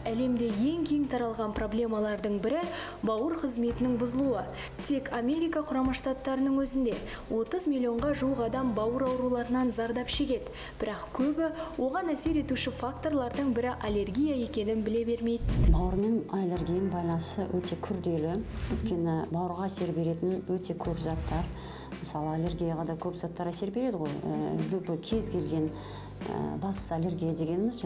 әлемде ең кең таралған проблемалардың бірі бауыр қызметінің бұзылуы. Тек Америка Құрама Штаттарының өзінде 30 миллионға жуық адам бауыр ауруларынан зардап шегеді. Бірақ көбі оған әсер етуші факторлардың бірі аллергия екенін біле бермейді. Бауыр мен аллергияның байланысы өте күрделі. Өйткені бауырға әсер беретін өте көп заттар. Мысалы, аллергияға да көп заттар әсер береді ғой. Любой кез келген бас аллергия дегеніміз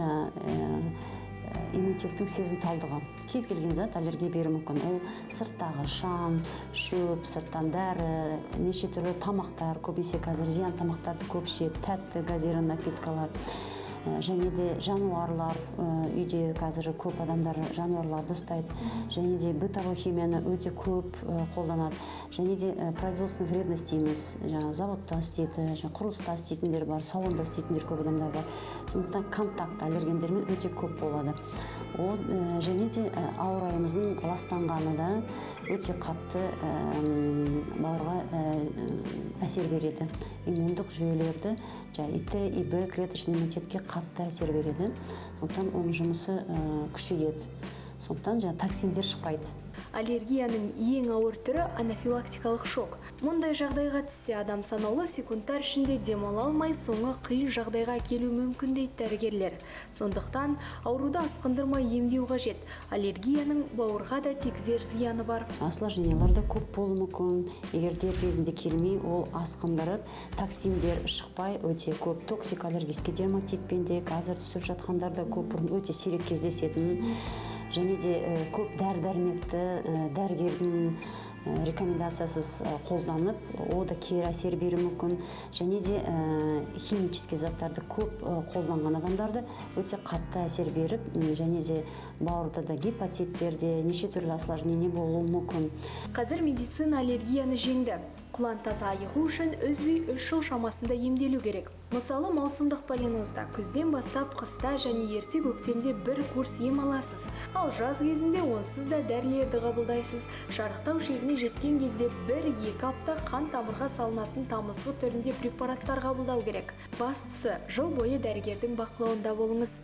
иммунитеттің сезімталдығы. Кез келген зат аллергия беруі мүмкін. Ол сырттағы шаң, шөп, сырттан дәрі, неше түрлі тамақтар, көбінесе қазір зиян тамақтарды көп ішеді, тәтті газированный напиткалар. Және де жануарлар, үйде қазір көп адамдар жануарларды ұстайды. Және де бытовой химияны өте көп қолданады. Және де производственный вредность дейміз. Заводта істейді, құрылыста істейтіндер бар, салонда істейтіндер көп адамдар бар. Сондықтан контакт аллергендермен өте көп болады. Және де ауа райымыздың ластанғаны да өте қатты бауырға әсер береді. Иммундық жүйелерді ИТ, ИБ, клеточный иммунитетке қатты әсер береді. Сондықтан оның жұмысы күшейеді. Сондықтан токсиндер шықпайды. Аллергияның ең ауыр түрі анафилактикалық шок. Мұндай жағдайға түссе адам санаулы секундтар ішінде демала алмай, соңы қиын жағдайға келу мүмкін дейді дәрігерлер. Сондықтан ауруды асқындырмай емдеу қажет. Аллергияның бауырға да тигізер зияны бар. Осложнениялар да көп болуы мүмкін. Егер дер кезінде келмей, ол асқындырып, токсиндер шықпай өте көп. Токсик аллергический дерматитпен де қазір түсіп жатқандарда көп бұрын өте сирек кездесетін. Және де көп дәрі-дәрмекті дәрігердің рекомендациясыз қолданып, о да кері әсер беруі мүмкін. Және де химический заттарды көп қолданған адамдарды өте қатты әсер беріп, және де бауырда да гепатиттерде неше түрлі осложнение болуы мүмкін. Қазір медицина аллергияны жеңді. Құлан таза айығу үшін үзбей 3 жыл шамасында емделу керек. Мысалы, маусымдық полинозда күзден бастап қыста және ерте көктемде бір курс ем аласыз. Ал жаз кезінде онсыз да дәрілерді қабылдайсыз. Шарықтау шегіне жеткен кезде 1-2 апта қан тамырға салынатын тамызғы түрінде препараттар қабылдау керек. Бастысы, жыл бойы дәрігердің бақылауында болыңыз.